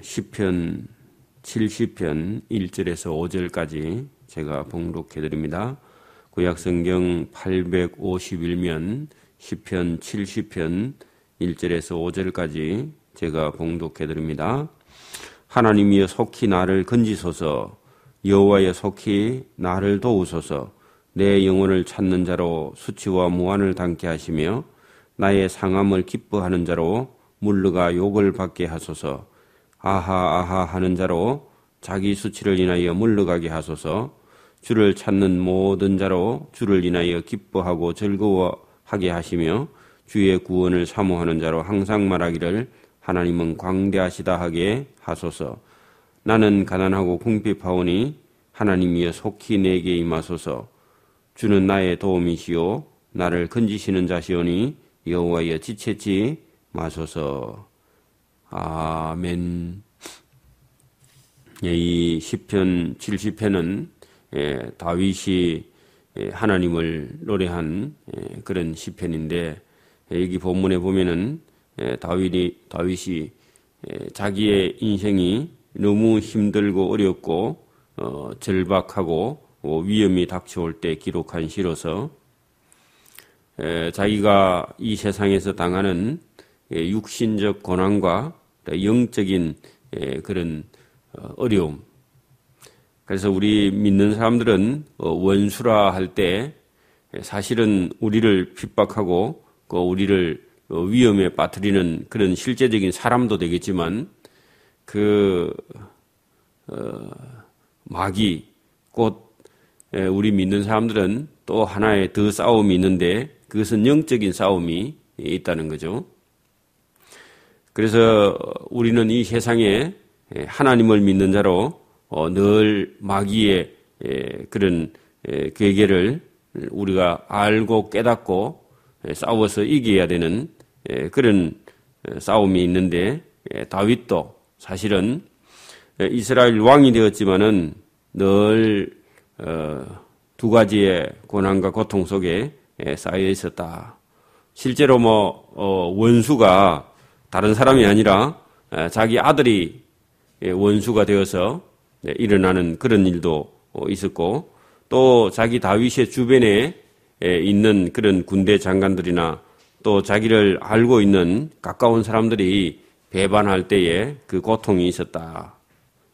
시편 70편 1절에서 5절까지 제가 봉독해 드립니다. 구약성경 851면 시편 70편 1절에서 5절까지 제가 봉독해 드립니다. 하나님이여 속히 나를 건지소서, 여호와여 속히 나를 도우소서. 내 영혼을 찾는 자로 수치와 무한을 당케 하시며 나의 상함을 기뻐하는 자로 물러가 욕을 받게 하소서. 아하 아하 하는 자로 자기 수치를 인하여 물러가게 하소서. 주를 찾는 모든 자로 주를 인하여 기뻐하고 즐거워하게 하시며 주의 구원을 사모하는 자로 항상 말하기를 하나님은 광대하시다 하게 하소서. 나는 가난하고 궁핍하오니 하나님이여 속히 내게 임하소서. 주는 나의 도움이시오 나를 건지시는 자시오니 여호와여 지체치 마소서. 아멘. 이 시편 70편은 다윗이 하나님을 노래한 그런 시편인데, 여기 본문에 보면은 다윗이 자기의 인생이 너무 힘들고 어렵고 절박하고 위험이 닥쳐올 때 기록한 시로서 자기가 이 세상에서 당하는 육신적 고난과 영적인 그런 어려움, 그래서 우리 믿는 사람들은 원수라 할 때 사실은 우리를 핍박하고 우리를 위험에 빠뜨리는 그런 실제적인 사람도 되겠지만 마귀 곧 우리 믿는 사람들은 또 하나의 더 싸움이 있는데 그것은 영적인 싸움이 있다는 거죠. 그래서 우리는 이 세상에 하나님을 믿는 자로 늘 마귀의 그런 괴계를 우리가 알고 깨닫고 싸워서 이겨야 되는 그런 싸움이 있는데, 다윗도 사실은 이스라엘 왕이 되었지만은 늘 두 가지의 고난과 고통 속에 쌓여 있었다. 실제로 원수가 다른 사람이 아니라 자기 아들이 원수가 되어서 일어나는 그런 일도 있었고, 또 자기 다윗의 주변에 있는 그런 군대 장관들이나 또 자기를 알고 있는 가까운 사람들이 배반할 때에 그 고통이 있었다.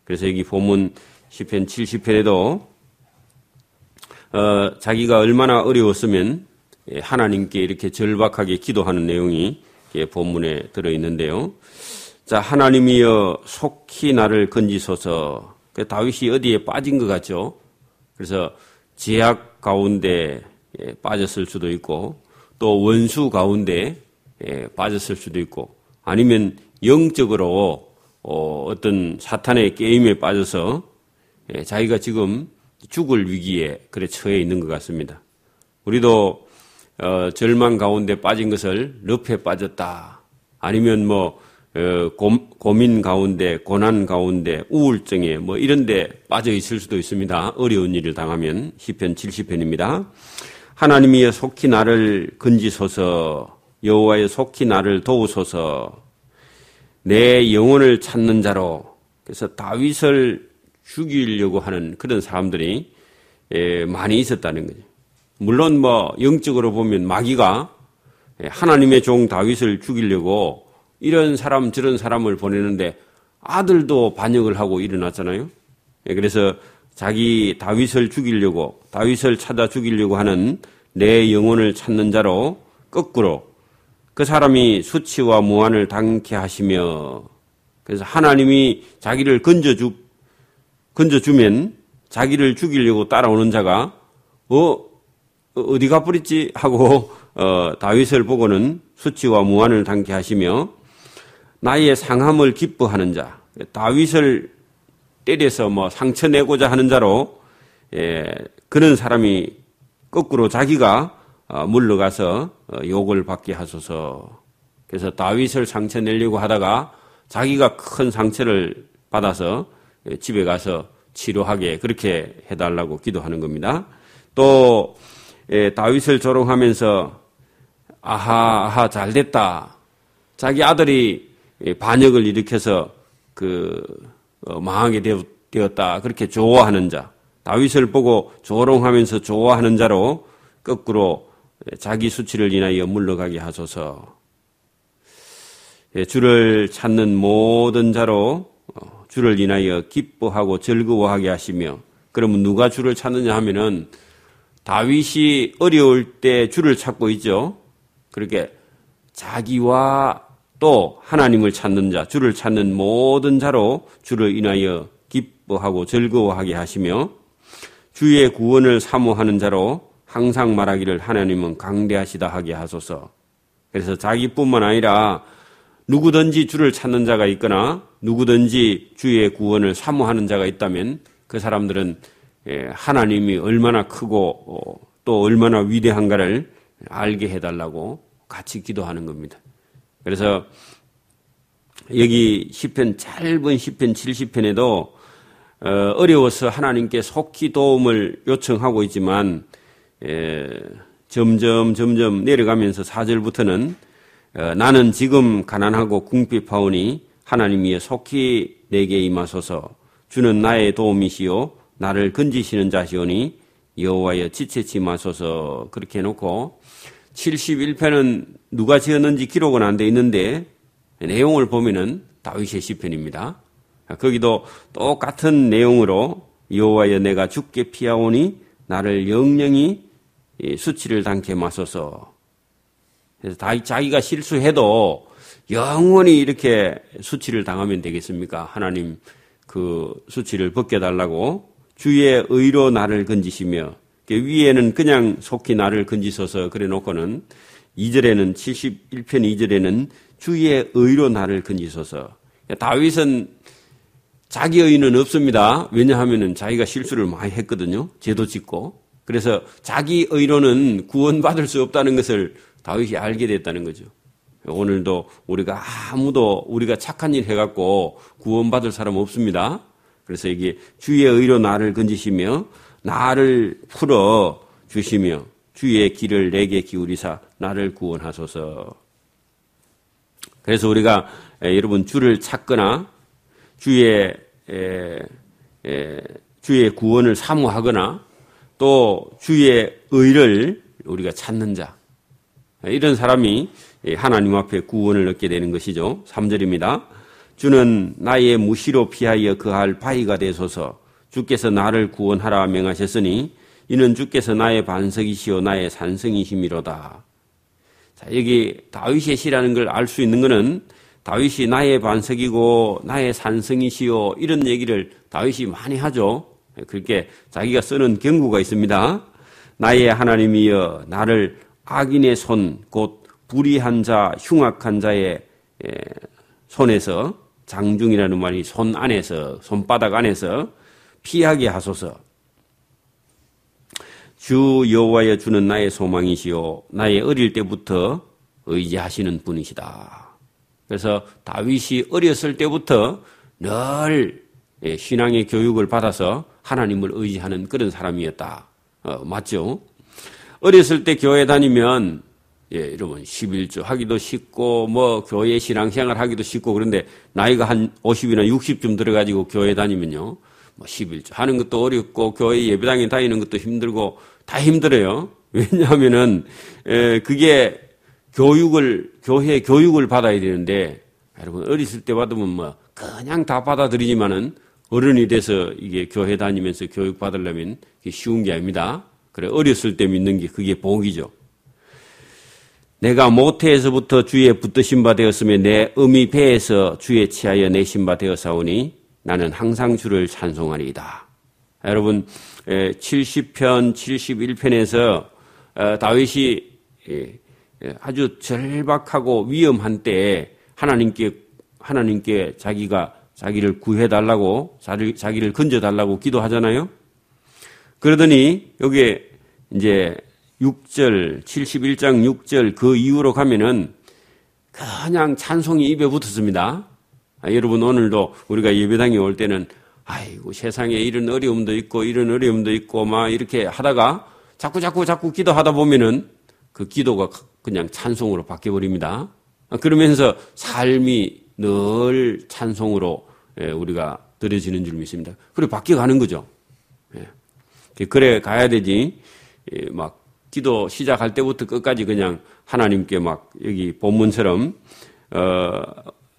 그래서 여기 본문 시편 70편에도 자기가 얼마나 어려웠으면 하나님께 이렇게 절박하게 기도하는 내용이 본문에 들어있는데요. 자, 하나님이여 속히 나를 건지소서. 다윗이 어디에 빠진 것 같죠? 그래서 제약 가운데 빠졌을 수도 있고, 또 원수 가운데 빠졌을 수도 있고, 아니면 영적으로 어떤 사탄의 게임에 빠져서 자기가 지금 죽을 위기에 처해 있는 것 같습니다. 우리도 절망 가운데 빠진 것을 늪에 빠졌다, 아니면 고민 가운데, 고난 가운데, 우울증에 이런 데 빠져 있을 수도 있습니다. 어려운 일을 당하면. 시편 70편입니다. 하나님이여 속히 나를 건지소서, 여호와여 속히 나를 도우소서. 내 영혼을 찾는 자로. 그래서 다윗을 죽이려고 하는 그런 사람들이 많이 있었다는 거죠. 물론 영적으로 보면 마귀가 하나님의 종 다윗을 죽이려고 이런 사람 저런 사람을 보내는데 아들도 반역을 하고 일어났잖아요. 그래서 자기 다윗을 죽이려고, 다윗을 찾아 죽이려고 하는 내 영혼을 찾는 자로 거꾸로 그 사람이 수치와 무한을 당케 하시며, 그래서 하나님이 자기를 건져주면 자기를 죽이려고 따라오는 자가 어디 가버렸지 하고 다윗을 보고는 수치와 무한을 당케 하시며 나의 상함을 기뻐하는 자, 다윗을 때려서 상처 내고자 하는 자로 그런 사람이 거꾸로 자기가 물러가서 욕을 받게 하소서. 그래서 다윗을 상처 내려고 하다가 자기가 큰 상처를 받아서 집에 가서 치료하게 그렇게 해달라고 기도하는 겁니다. 또 다윗을 조롱하면서 아하 잘됐다. 자기 아들이 반역을 일으켜서 망하게 되었다. 그렇게 좋아하는 자. 다윗을 보고 조롱하면서 좋아하는 자로 거꾸로 자기 수치를 인하여 물러가게 하소서. 주를 찾는 모든 자로 주를 인하여 기뻐하고 즐거워하게 하시며, 그러면 누가 주를 찾느냐 하면은 다윗이 어려울 때 주를 찾고 있죠. 그렇게 자기와 또 하나님을 찾는 자, 주를 찾는 모든 자로 주를 인하여 기뻐하고 즐거워하게 하시며, 주의 구원을 사모하는 자로 항상 말하기를 하나님은 강대하시다 하게 하소서. 그래서 자기뿐만 아니라 누구든지 주를 찾는 자가 있거나 누구든지 주의 구원을 사모하는 자가 있다면 그 사람들은 하나님이 얼마나 크고 또 얼마나 위대한가를 알게 해달라고 같이 기도하는 겁니다. 그래서 여기 시편, 짧은 시편 70편에도 어려워서 하나님께 속히 도움을 요청하고 있지만 점점 내려가면서 4절부터는 나는 지금 가난하고 궁핍하오니 하나님이여 속히 내게 임하소서. 주는 나의 도움이시요 나를 건지시는 자시오니 여호와여 지체치 마소서. 그렇게 해놓고 71편은 누가 지었는지 기록은 안 돼 있는데 내용을 보면은 다윗의 시편입니다. 거기도 똑같은 내용으로 여호와여 내가 죽게 피하오니 나를 영영히 수치를 당케 마소서. 그래서 자기가 실수해도 영원히 이렇게 수치를 당하면 되겠습니까? 하나님 그 수치를 벗겨달라고 주의 의로 나를 건지시며, 위에는 그냥 속히 나를 건지소서 그래 놓고는 2절에는 71편 2절에는 주의 의로 나를 건지소서. 다윗은 자기 의는 없습니다. 왜냐하면 자기가 실수를 많이 했거든요. 죄도 짓고. 그래서 자기 의로는 구원받을 수 없다는 것을 다윗이 알게 됐다는 거죠. 오늘도 우리가 착한 일 해갖고 구원받을 사람 없습니다. 그래서 이게 주의 의로 나를 건지시며 나를 풀어 주시며 주의 길을 내게 기울이사 나를 구원하소서. 그래서 우리가 여러분 주를 찾거나 주의 구원을 사모하거나 또 주의 의를 우리가 찾는 자, 이런 사람이 하나님 앞에 구원을 얻게 되는 것이죠. 3절입니다. 주는 나의 무시로 피하여 거할 바위가 되소서. 주께서 나를 구원하라 명하셨으니 이는 주께서 나의 반석이시오 나의 산성이심이로다. 자, 여기 다윗의 시라는 걸 알 수 있는 것은 다윗이 나의 반석이고 나의 산성이시오 이런 얘기를 다윗이 많이 하죠. 그렇게 자기가 쓰는 경구가 있습니다. 나의 하나님이여 나를 악인의 손, 곧 불의한 자, 흉악한 자의 손에서, 장중이라는 말이 손 안에서, 손바닥 안에서 피하게 하소서. 주 여호와여 주는 나의 소망이시요 나의 어릴 때부터 의지하시는 분이시다. 그래서 다윗이 어렸을 때부터 늘 신앙의 교육을 받아서 하나님을 의지하는 그런 사람이었다. 맞죠? 어렸을 때 교회 다니면 여러분 11조 하기도 쉽고 교회 신앙생활 하기도 쉽고, 그런데 나이가 한 50이나 60쯤 들어가지고 교회 다니면요 11조 하는 것도 어렵고 교회 예배당에 다니는 것도 힘들고 다 힘들어요. 왜냐하면은 그게 교회 교육을 받아야 되는데, 여러분 어렸을 때 받으면 그냥 다 받아들이지만은 어른이 돼서 이게 교회 다니면서 교육 받으려면 그게 쉬운 게 아닙니다. 그래, 어렸을 때 믿는 게 그게 복이죠. 내가 모태에서부터 주의 붙드신 바 되었으며 내 어미 배에서 주의 치하여 내신 바 되었사오니 나는 항상 주를 찬송하리이다. 여러분 70편 71편에서 다윗이 아주 절박하고 위험한 때에 하나님께 자기를 구해달라고, 자기를 건져달라고 기도하잖아요. 그러더니 여기에 이제 6절, 71장 6절 그 이후로 가면은 그냥 찬송이 입에 붙었습니다. 여러분 오늘도 우리가 예배당에 올 때는 아이고 세상에 이런 어려움도 있고 이런 어려움도 있고 막 이렇게 하다가 자꾸 기도하다 보면은 그 기도가 그냥 찬송으로 바뀌어버립니다. 그러면서 삶이 늘 찬송으로 우리가 들어지는 줄 믿습니다. 그래 바뀌어가는 거죠. 그래 가야 되지. 막 기도 시작할 때부터 끝까지 그냥 하나님께 막 여기 본문처럼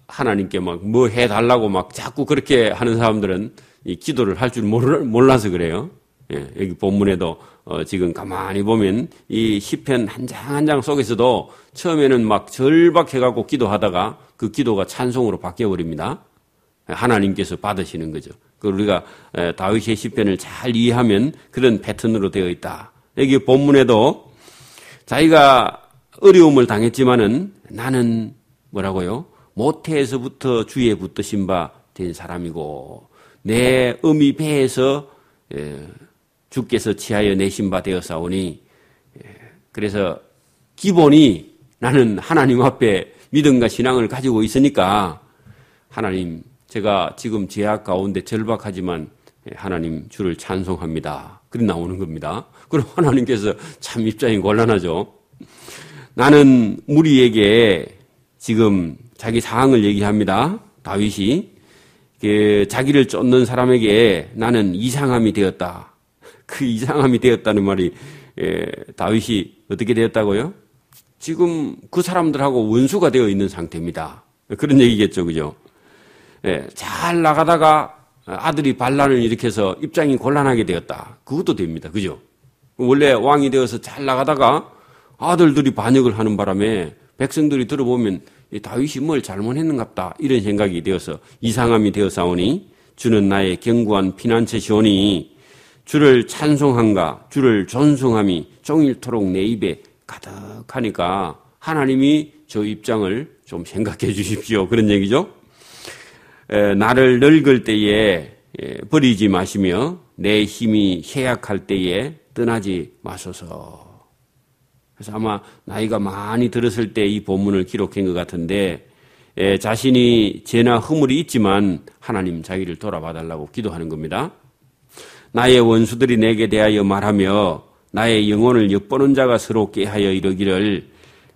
하나님께 막 뭐 해달라고 막 자꾸 그렇게 하는 사람들은 이 기도를 할 줄 몰라서 그래요. 여기 본문에도 지금 가만히 보면 이 시편 한 장 한 장 속에서도 처음에는 막 절박해갖고 기도하다가 그 기도가 찬송으로 바뀌어버립니다. 하나님께서 받으시는 거죠. 우리가 다윗의 시편을 잘 이해하면 그런 패턴으로 되어 있다. 여기 본문에도 자기가 어려움을 당했지만은 나는 뭐라고요? 모태에서부터 주에 붙드신 바 된 사람이고 내 어미 배에서 주께서 치하여 내신 바 되었사오니 그래서 기본이 나는 하나님 앞에 믿음과 신앙을 가지고 있으니까 하나님 제가 지금 죄악 가운데 절박하지만 하나님 주를 찬송합니다. 그리 나오는 겁니다. 그럼 하나님께서 참 입장이 곤란하죠. 나는 무리에게 지금 자기 상황을 얘기합니다. 다윗이 자기를 쫓는 사람에게 나는 이상함이 되었다. 그 이상함이 되었다는 말이 다윗이 어떻게 되었다고요? 지금 그 사람들하고 원수가 되어 있는 상태입니다. 그런 얘기겠죠, 그죠? 잘 나가다가 아들이 반란을 일으켜서 입장이 곤란하게 되었다. 그것도 됩니다. 그죠? 원래 왕이 되어서 잘 나가다가 아들들이 반역을 하는 바람에 백성들이 들어보면 다윗이 뭘 잘못했는갑다 이런 생각이 되어서 이상함이 되어사오니 주는 나의 견고한 피난처시오니 주를 찬송함과 주를 존숭함이 종일토록 내 입에 가득하니까 하나님이 저 입장을 좀 생각해 주십시오. 그런 얘기죠. 나를 늙을 때에 버리지 마시며 내 힘이 쇠약할 때에 떠나지 마소서. 그래서 아마 나이가 많이 들었을 때 이 본문을 기록한 것 같은데 자신이 죄나 허물이 있지만 하나님 자기를 돌아봐달라고 기도하는 겁니다. 나의 원수들이 내게 대하여 말하며 나의 영혼을 엿보는 자가 서로 꾀하여 이르기를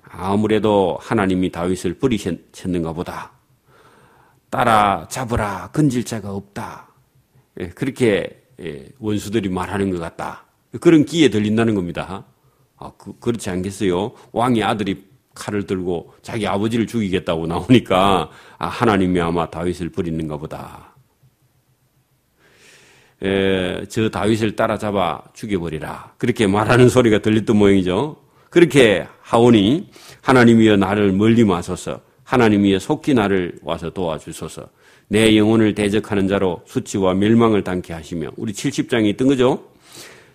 아무래도 하나님이 다윗을 버리셨는가 보다. 따라잡으라 건질 자가 없다. 그렇게 원수들이 말하는 것 같다. 그런 귀에 들린다는 겁니다. 그렇지 않겠어요? 왕의 아들이 칼을 들고 자기 아버지를 죽이겠다고 나오니까 하나님이 아마 다윗을 버리는가 보다. 저 다윗을 따라잡아 죽여버리라. 그렇게 말하는 소리가 들렸던 모양이죠. 그렇게 하오니 하나님이여 나를 멀리 마소서. 하나님이여 속히 나를 와서 도와주소서. 내 영혼을 대적하는 자로 수치와 멸망을 당케 하시며 우리 70장에 있던 거죠.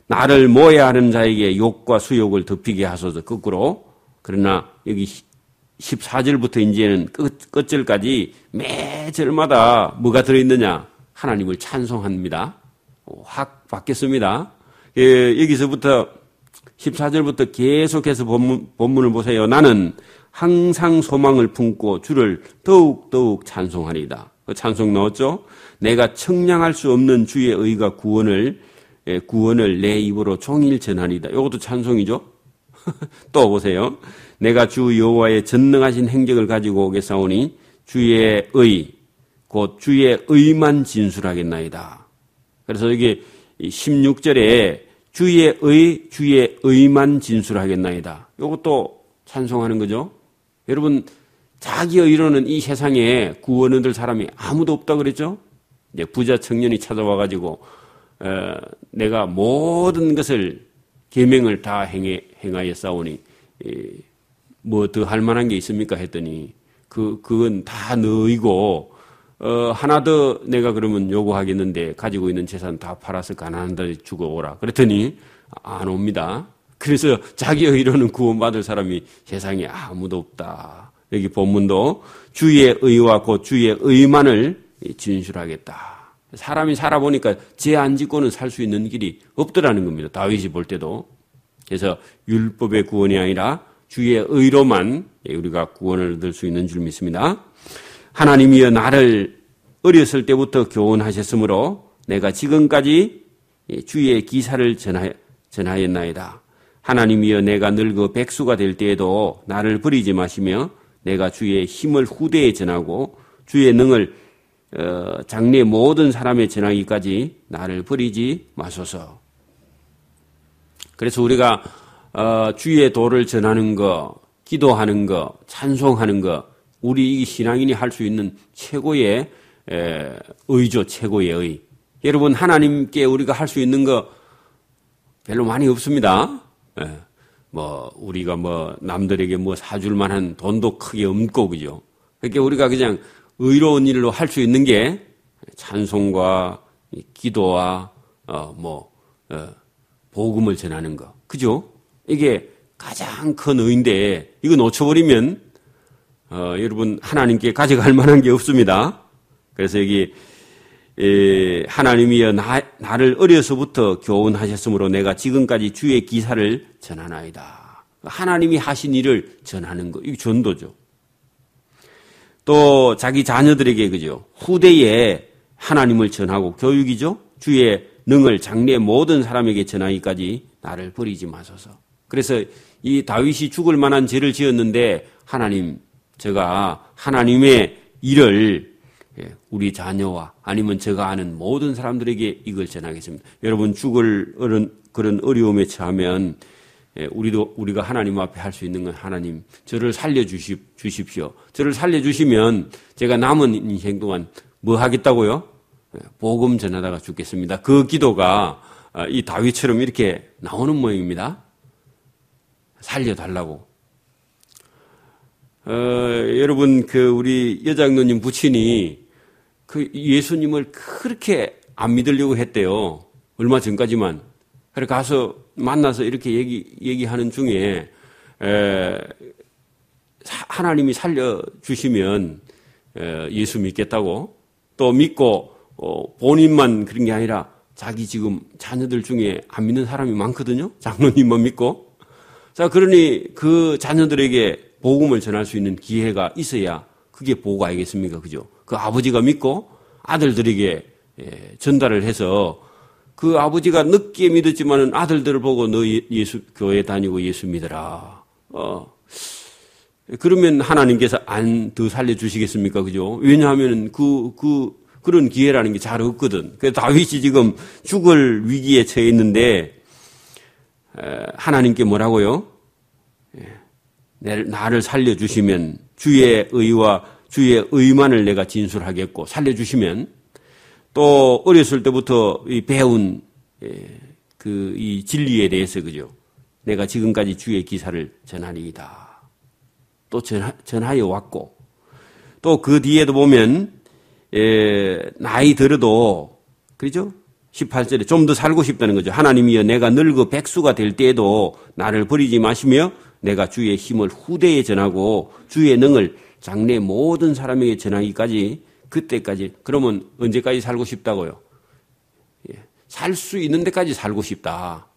나를 모해하는 자에게 욕과 수욕을 덮이게 하소서. 거꾸로. 그러나 여기 14절부터 이제는 끝절까지 매 절마다 뭐가 들어있느냐? 하나님을 찬송합니다. 확 바뀌었습니다. 여기서부터 14절부터 계속해서 본문을 보세요. 나는 항상 소망을 품고 주를 더욱더욱 찬송하리이다. 그 찬송 나왔죠? 내가 청량할 수 없는 주의 의가 구원을 내 입으로 종일 전하리이다. 이것도 찬송이죠? 또 보세요. 내가 주 여호와의 전능하신 행적을 가지고 오겠사오니 주의 의, 곧 주의 의만 진술하겠나이다. 그래서 여기 16절에 주의 의만 진술하겠나이다. 이것도 찬송하는 거죠. 여러분, 자기의 의로는 이 세상에 구원 얻을 사람이 아무도 없다 그랬죠? 이제 부자 청년이 찾아와가지고 내가 모든 것을 계명을 다 행하여 싸우니 뭐 더 할 만한 게 있습니까? 했더니 그건 다 너희고 하나 더 내가 그러면 요구하겠는데 가지고 있는 재산 다 팔아서 가난한 데 주고 오라. 그랬더니 안 옵니다. 그래서 자기의 의로는 구원받을 사람이 세상에 아무도 없다. 여기 본문도 주의 의와 곧 주의 의만을 진술하겠다. 사람이 살아보니까 죄 안 짓고는 살 수 있는 길이 없더라는 겁니다. 다윗이 볼 때도. 그래서 율법의 구원이 아니라 주의 의로만 우리가 구원을 얻을 수 있는 줄 믿습니다. 하나님이여 나를 어렸을 때부터 교훈하셨으므로 내가 지금까지 주의 기사를 전하였나이다. 하나님이여 내가 늙어 백수가 될 때에도 나를 버리지 마시며 내가 주의 힘을 후대에 전하고 주의 능을 장래 모든 사람의 전하기까지 나를 버리지 마소서. 그래서 우리가 주의 도를 전하는 거, 기도하는 거, 찬송하는 거, 우리 신앙인이 할 수 있는 최고의 의죠. 최고의 의. 여러분, 하나님께 우리가 할 수 있는 거 별로 많이 없습니다. 우리가 남들에게 사줄 만한 돈도 크게 없고, 그죠? 그러니까 우리가 그냥 의로운 일로 할 수 있는 게 찬송과 기도와 복음을 전하는 거. 그죠? 이게 가장 큰 의인데, 이거 놓쳐버리면, 여러분, 하나님께 가져갈 만한 게 없습니다. 그래서 여기, 하나님이여 나를 어려서부터 교훈하셨으므로 내가 지금까지 주의 기사를 전하나이다. 하나님이 하신 일을 전하는 거, 이게 전도죠. 또 자기 자녀들에게 그죠? 후대에 하나님을 전하고 교육이죠. 주의 능을 장래 모든 사람에게 전하기까지 나를 버리지 마소서. 그래서 이 다윗이 죽을 만한 죄를 지었는데 하나님, 제가 하나님의 일을 우리 자녀와 아니면 제가 아는 모든 사람들에게 이걸 전하겠습니다. 여러분 죽을 그런 어려움에 처하면 우리가 하나님 앞에 할 수 있는 건 하나님 저를 살려주십시오. 저를 살려주시면 제가 남은 인생 동안 뭐 하겠다고요? 복음 전하다가 죽겠습니다. 그 기도가 이 다윗처럼 이렇게 나오는 모양입니다. 살려달라고. 여러분 우리 여장로님 부친이 예수님을 그렇게 안 믿으려고 했대요. 얼마 전까지만. 그래 가서 만나서 이렇게 얘기하는 중에 하나님이 살려주시면 예수 믿겠다고 또 믿고 본인만 그런 게 아니라 자기 지금 자녀들 중에 안 믿는 사람이 많거든요. 장로님만 믿고. 자, 그러니 그 자녀들에게 복음을 전할 수 있는 기회가 있어야 그게 복음 아니겠습니까? 그죠? 그 아버지가 믿고 아들들에게 전달을 해서 그 아버지가 늦게 믿었지만은 아들들을 보고 너 예수 교회 다니고 예수 믿어라. 그러면 하나님께서 안 더 살려주시겠습니까? 그죠? 왜냐하면 그런 기회라는 게 잘 없거든. 그래서 다윗이 지금 죽을 위기에 처해 있는데, 하나님께 뭐라고요? 나를 살려주시면 주의 의와 주의 의만을 내가 진술하겠고, 살려주시면 또 어렸을 때부터 배운 이 진리에 대해서 그죠? 내가 지금까지 주의 기사를 전하리이다. 또 전하여 왔고, 또 그 뒤에도 보면 나이 들어도 그죠? 18절에 좀 더 살고 싶다는 거죠. 하나님이여 내가 늙어 백수가 될 때에도 나를 버리지 마시며 내가 주의 힘을 후대에 전하고 주의 능을 장래 모든 사람에게 전하기까지 그때까지. 그러면 언제까지 살고 싶다고요? 살 수 있는 데까지 살고 싶다.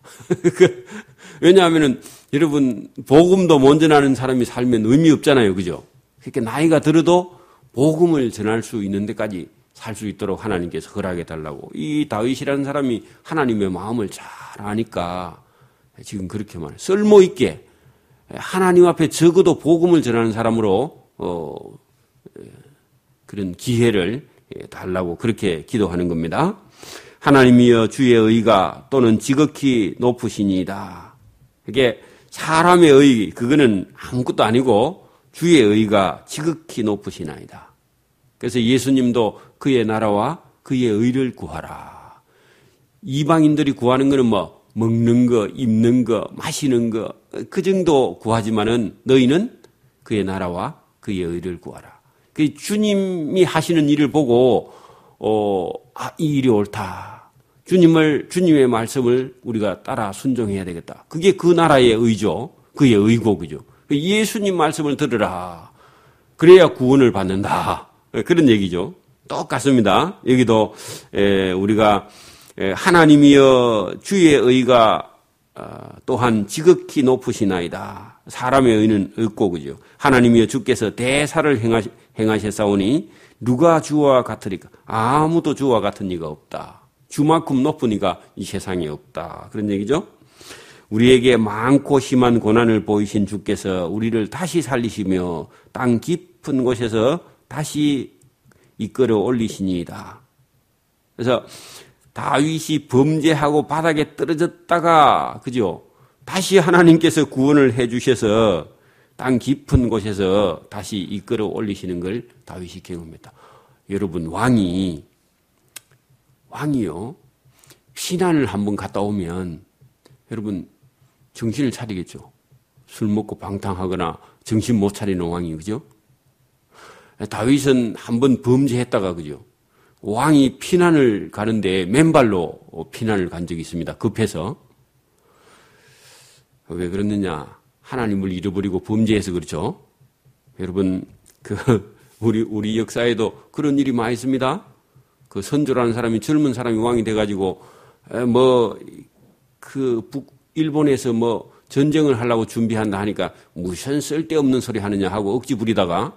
왜냐하면은 여러분 복음도 못 전하는 사람이 살면 의미 없잖아요. 그죠? 그러니까 나이가 들어도 복음을 전할 수 있는 데까지 살 수 있도록 하나님께서 허락해 달라고. 이 다윗이라는 사람이 하나님의 마음을 잘 아니까 지금 그렇게 말해요. 쓸모 있게 하나님 앞에 적어도 복음을 전하는 사람으로 그런 기회를 달라고 그렇게 기도하는 겁니다. 하나님이여 주의 의가 또는 지극히 높으시니이다. 이게 사람의 의 그거는 아무것도 아니고 주의 의가 지극히 높으시나이다. 그래서 예수님도 그의 나라와 그의 의를 구하라. 이방인들이 구하는 거는 먹는 거, 입는 거, 마시는 거 그 정도 구하지만은 너희는 그의 나라와 그의 의를 구하라. 그 주님이 하시는 일을 보고 이 일이 옳다. 주님의 말씀을 우리가 따라 순종해야 되겠다. 그게 그 나라의 의죠. 그의 의고 그죠. 예수님 말씀을 들으라. 그래야 구원을 받는다. 그런 얘기죠. 똑같습니다. 여기도 우리가 하나님이여 주의 의가 또한 지극히 높으시나이다. 사람의 의는 없고 그죠. 하나님이여 주께서 대사를 행하셨사오니 누가 주와 같으리까? 아무도 주와 같은 이가 없다. 주만큼 높은 이가 이 세상에 없다. 그런 얘기죠. 우리에게 많고 심한 고난을 보이신 주께서 우리를 다시 살리시며 땅 깊은 곳에서 다시 이끌어 올리시니이다. 그래서 다윗이 범죄하고 바닥에 떨어졌다가 그죠? 다시 하나님께서 구원을 해 주셔서 땅 깊은 곳에서 다시 이끌어 올리시는 걸 다윗이 경험했다. 여러분 왕이요 피난을 한번 갔다 오면 여러분 정신을 차리겠죠. 술 먹고 방탕하거나 정신 못 차리는 왕이 그죠? 다윗은 한번 범죄했다가 그죠? 왕이 피난을 가는데 맨발로 피난을 간 적이 있습니다. 급해서. 왜 그랬느냐? 하나님을 잃어버리고 범죄해서 그렇죠. 여러분 우리 역사에도 그런 일이 많이 있습니다. 그 선조라는 사람이 젊은 사람이 왕이 돼가지고 일본에서 전쟁을 하려고 준비한다 하니까 무슨 쓸데없는 소리 하느냐 하고 억지 부리다가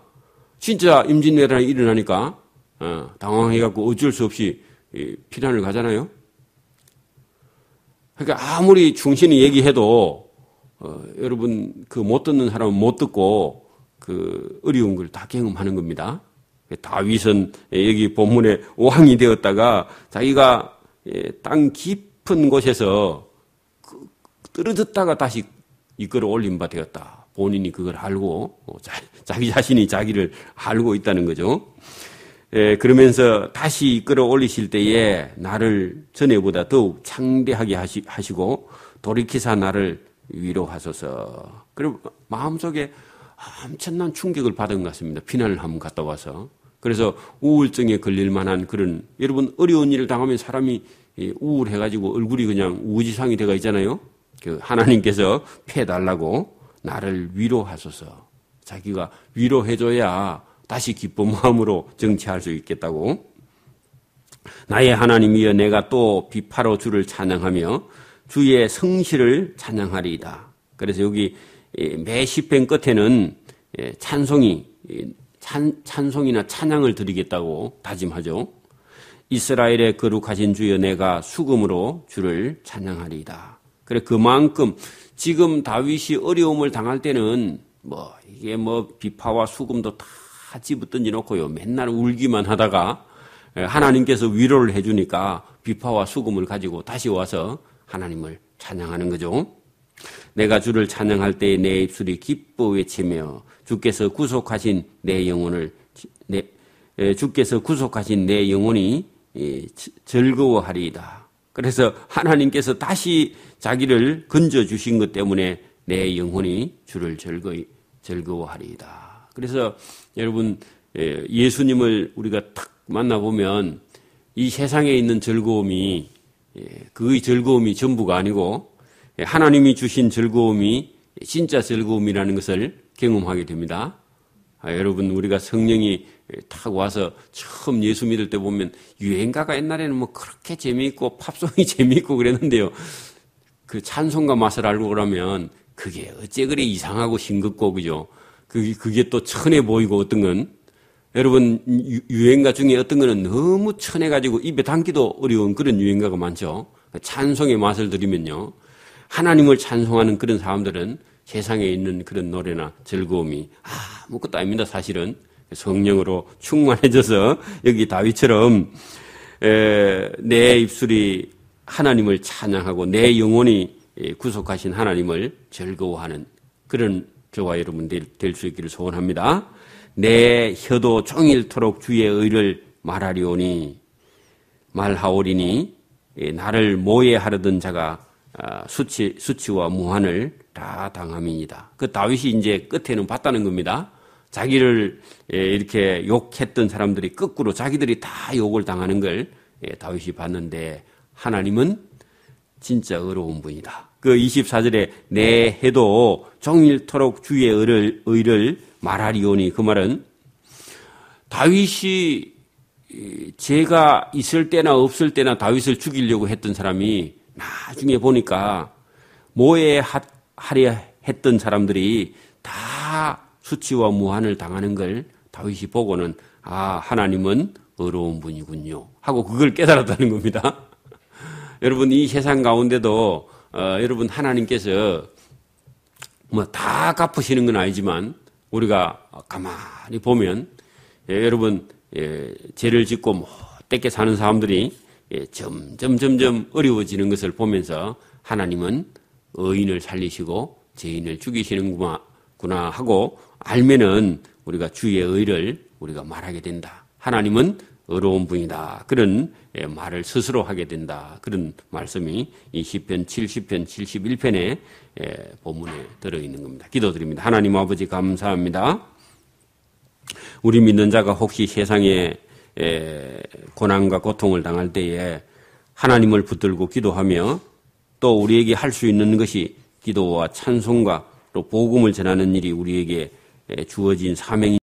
진짜 임진왜란이 일어나니까 당황해갖고 어쩔 수 없이 피난을 가잖아요. 그러니까 아무리 충신이 얘기해도 여러분 못 듣는 사람은 못 듣고 어려운 걸 다 경험하는 겁니다. 다윗은 여기 본문에 왕이 되었다가 자기가 땅 깊은 곳에서 떨어졌다가 다시 이끌어 올린 바 되었다. 본인이 그걸 알고 자기 자신이 자기를 알고 있다는 거죠. 그러면서 다시 이끌어 올리실 때에 나를 전에보다 더욱 창대하게 하시고 돌이키사 나를 위로하소서. 그리고 마음속에 엄청난 충격을 받은 것 같습니다. 피난을 한번 갔다 와서. 그래서 우울증에 걸릴 만한 그런 여러분 어려운 일을 당하면 사람이 우울해가지고 얼굴이 그냥 우지상이 돼가 있잖아요. 하나님께서 패달라고 나를 위로하소서. 자기가 위로해줘야 다시 기쁜 마음으로 정치할 수 있겠다고. 나의 하나님이여 내가 또 비파로 주를 찬양하며 주의 성실을 찬양하리이다. 그래서 여기 매 시편 끝에는 찬송이나 찬양을 드리겠다고 다짐하죠. 이스라엘의 거룩하신 주여 내가 수금으로 주를 찬양하리이다. 그래 그만큼 지금 다윗이 어려움을 당할 때는 이게 비파와 수금도 다 집어던져 놓고요. 맨날 울기만 하다가 하나님께서 위로를 해주니까 비파와 수금을 가지고 다시 와서 하나님을 찬양하는 거죠. 내가 주를 찬양할 때에 내 입술이 기뻐 외치며 주께서 구속하신 내 영혼이 즐거워하리이다. 그래서 하나님께서 다시 자기를 건져주신 것 때문에 내 영혼이 주를 즐거워하리이다. 그래서 여러분 예수님을 우리가 탁 만나보면 이 세상에 있는 즐거움이 그 즐거움이 전부가 아니고 하나님이 주신 즐거움이 진짜 즐거움이라는 것을 경험하게 됩니다. 여러분 우리가 성령이 탁 와서 처음 예수 믿을 때 보면 유행가가 옛날에는 그렇게 재미있고 팝송이 재미있고 그랬는데요. 그 찬송가 맛을 알고 그러면 그게 어째 그래 이상하고 싱겁고 그죠. 그게 또 천해 보이고 어떤 건 여러분 유행가 중에 어떤 거는 너무 천해가지고 입에 담기도 어려운 그런 유행가가 많죠. 찬송의 맛을 들으면요. 하나님을 찬송하는 그런 사람들은 세상에 있는 그런 노래나 즐거움이 아무것도 아닙니다. 사실은 성령으로 충만해져서 여기 다윗처럼 내 입술이 하나님을 찬양하고 내 영혼이 구속하신 하나님을 즐거워하는 그런 저와 여러분 될 수 있기를 소원합니다. 내 혀도 종일토록 주의 의를 말하오리니 나를 모해하려던 자가 수치와 무한을 다 당함이니이다. 그 다윗이 이제 끝에는 봤다는 겁니다. 자기를 이렇게 욕했던 사람들이 거꾸로 자기들이 다 욕을 당하는 걸 다윗이 봤는데 하나님은 진짜 의로운 분이다. 그 24절에 내 해도 종일토록 주의 의를 말하리오니 그 말은 다윗이 죄가 있을 때나 없을 때나 다윗을 죽이려고 했던 사람이 나중에 보니까 모해하려 했던 사람들이 다 수치와 무한을 당하는 걸 다윗이 보고는 하나님은 의로운 분이군요 하고 그걸 깨달았다는 겁니다. 여러분 이 세상 가운데도 여러분 하나님께서 다 갚으시는 건 아니지만 우리가 가만히 보면 여러분 죄를 짓고 못되게 사는 사람들이 점점 어려워지는 것을 보면서 하나님은 의인을 살리시고 죄인을 죽이시는구나 하고 알면은 우리가 주의 의를 우리가 말하게 된다. 하나님은 의로운 분이다. 그런 말을 스스로 하게 된다. 그런 말씀이 이 시편 70편 71편의 본문에 들어있는 겁니다. 기도드립니다. 하나님 아버지 감사합니다. 우리 믿는 자가 혹시 세상에 고난과 고통을 당할 때에 하나님을 붙들고 기도하며 또 우리에게 할 수 있는 것이 기도와 찬송과 또 복음을 전하는 일이 우리에게 주어진 사명이